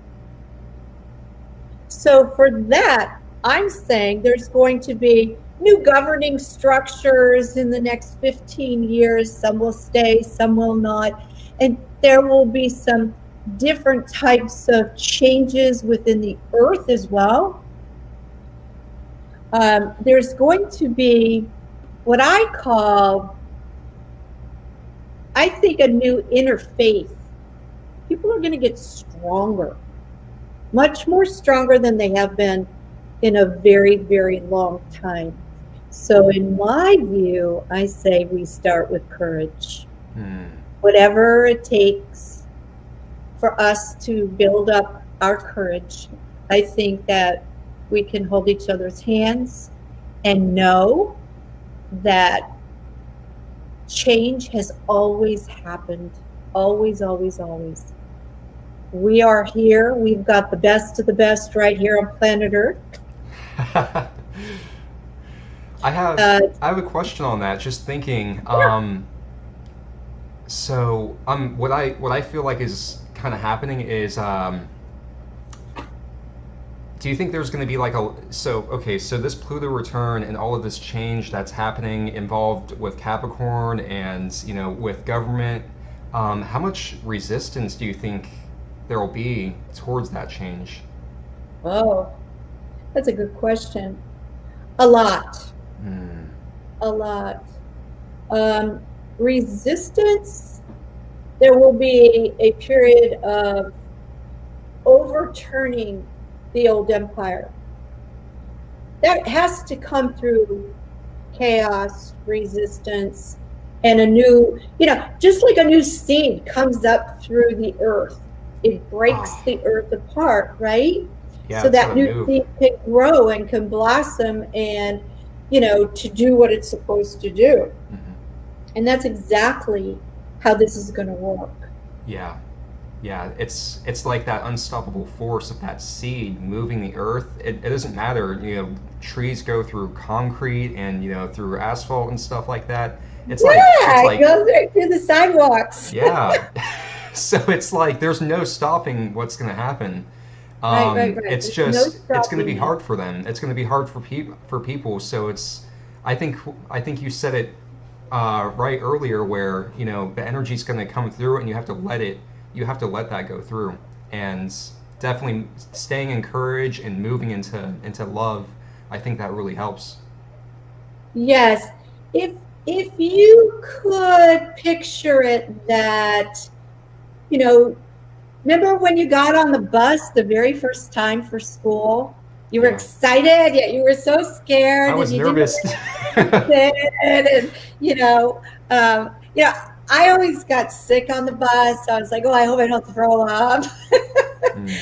So for that, I'm saying there's going to be new governing structures in the next 15 years. Some will stay, some will not. And there will be some different types of changes within the earth as well. There's going to be what I call, I think, a new interfaith. People are going to get stronger, much more stronger than they have been in a very, very long time. So in my view, I say we start with courage. Whatever it takes for us to build up our courage, I think that we can hold each other's hands and know that change has always happened. Always, always, always. We are here. We've got the best of the best right here on planet Earth. I have a question on that. Just thinking. So what I feel like is kind of happening is, do you think there's going to be like so this Pluto return and all of this change that's happening involved with Capricorn and with government, how much resistance do you think there will be towards that change? Oh, that's a good question. A lot. A lot. Resistance, there will be a period of overturning the old empire. That has to come through chaos, resistance, and a new, just like a new seed comes up through the earth, it breaks the earth apart, right? Yeah, So it's that gotta new move. seed can grow and can blossom and, to do what it's supposed to do. Mhm. And that's exactly how this is going to work. Yeah. Yeah, it's like that unstoppable force of that seed moving the earth. It doesn't matter, trees go through concrete and through asphalt and stuff like that. It's Yeah, it like goes right through the sidewalks. yeah. So it's like there's no stopping what's going to happen. Right, right, right. It's There's no just it's going to be stopping it. hard for them. It's going to be hard for people. So I think you said it right earlier, where the energy's going to come through, and you have to let that go through, and definitely staying in courage and moving into love. I think that really helps. Yes. If you could picture it that, remember when you got on the bus the very first time for school? You were Yeah, excited, yet you were so I scared and was you didn't know nervous. what you did. And, I always got sick on the bus. So I was like, oh, I hope I don't throw up. Mm,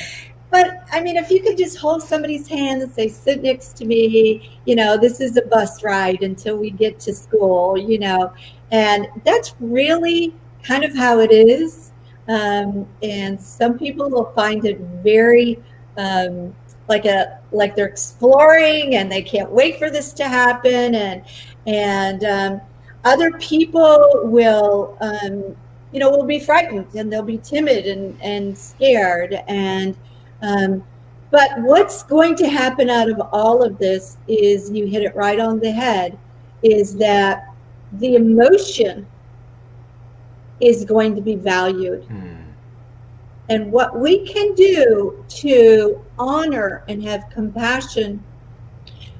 But I mean, if you could just hold somebody's hand and say, sit next to me, this is a bus ride until we get to school, and that's really kind of how it is. And some people will find it very like they're exploring and they can't wait for this to happen. And other people will be frightened and they'll be timid and scared. But what's going to happen out of all of this is, you hit it right on the head, is that the emotion is going to be valued. mm, And what we can do to honor and have compassion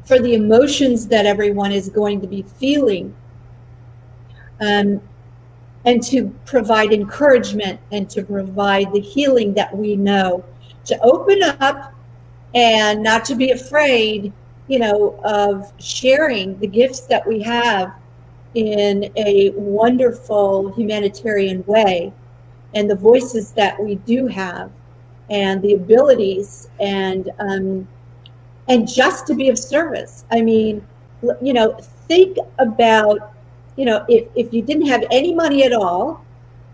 for the emotions that everyone is going to be feeling, and to provide encouragement and to provide the healing that we know, to open up and not to be afraid, of sharing the gifts that we have in a wonderful humanitarian way, and the voices that we do have, and the abilities, and just to be of service. I mean, think about, if you didn't have any money at all,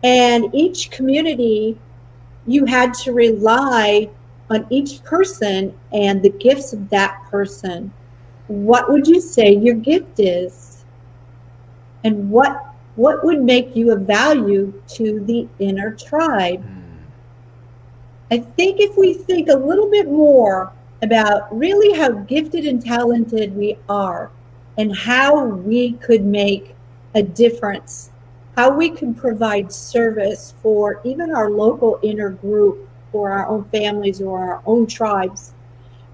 and each community, you had to rely on each person and the gifts of that person. What would you say your gift is? And what would make you of value to the inner tribe? mm. I think if we think a little bit more about really how gifted and talented we are, and how we could make a difference, how we can provide service for even our local inner group, or our own families, or our own tribes,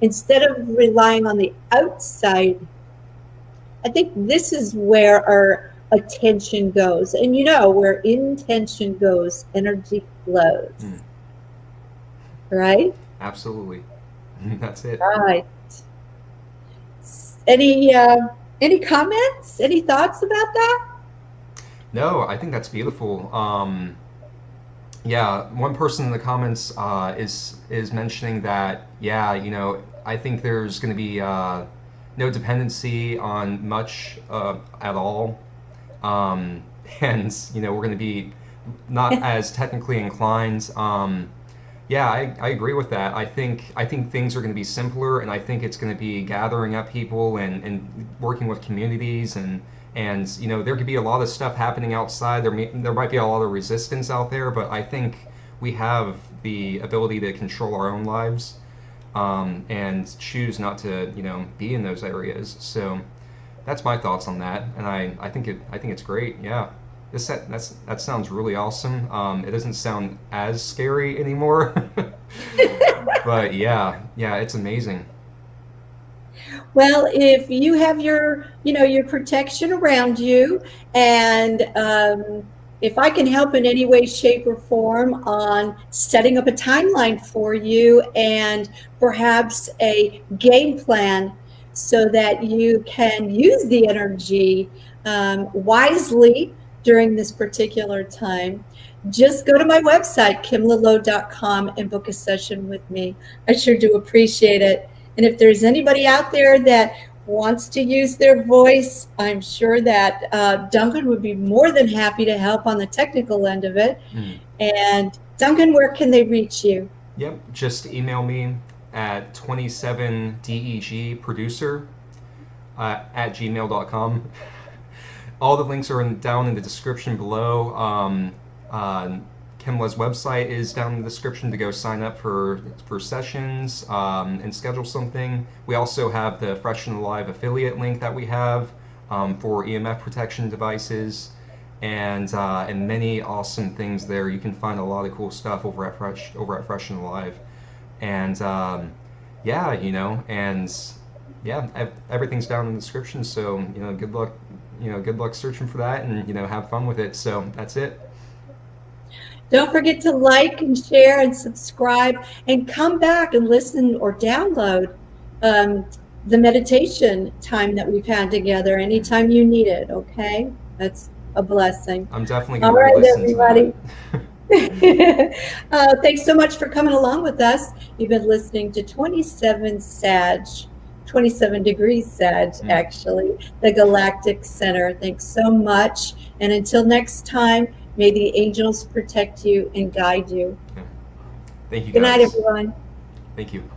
instead of relying on the outside, I think this is where our attention goes. And where intention goes, energy flows. Mm. Right? Absolutely. That's it. Right. Any comments? Any thoughts about that? No, I think that's beautiful. Yeah, one person in the comments is mentioning that, yeah, I think there's going to be no dependency on much at all, and we're going to be not as technically inclined. Yeah, I agree with that. I think things are going to be simpler, and I think it's going to be gathering up people and working with communities, and there could be a lot of stuff happening outside. There might be a lot of resistance out there, but I think we have the ability to control our own lives, and choose not to be in those areas. So that's my thoughts on that, and I think it's great. Yeah. That sounds really awesome. It doesn't sound as scary anymore, but yeah, it's amazing. Well, if you have your protection around you, and if I can help in any way, shape, or form on setting up a timeline for you, and perhaps a game plan, so that you can use the energy wisely, during this particular time, just go to my website, kimlalowe.com, and book a session with me. I sure do appreciate it. And if there's anybody out there that wants to use their voice, I'm sure that Duncan would be more than happy to help on the technical end of it. And Duncan, where can they reach you? Yep, just email me at 27degproducer at gmail.com. All the links are down in the description below. Kimla's website is down in the description to go sign up for sessions and schedule something. We also have the Fresh and Alive affiliate link that we have for EMF protection devices, and many awesome things there. You can find a lot of cool stuff over at Fresh and Alive, and yeah, you know, and yeah, everything's down in the description. So you know, good luck. You know, good luck searching for that, and you know, have fun with it. So that's it. Don't forget to like and share and subscribe, and come back and listen or download the meditation time that we've had together anytime you need it. Okay, that's a blessing. I'm definitely going to listen everybody. To that. Thanks so much for coming along with us. You've been listening to 27 degrees Sag, actually, the Galactic Center. Thanks so much. And until next time, may the angels protect you and guide you. Yeah. Thank you, guys. Good night, everyone. Thank you.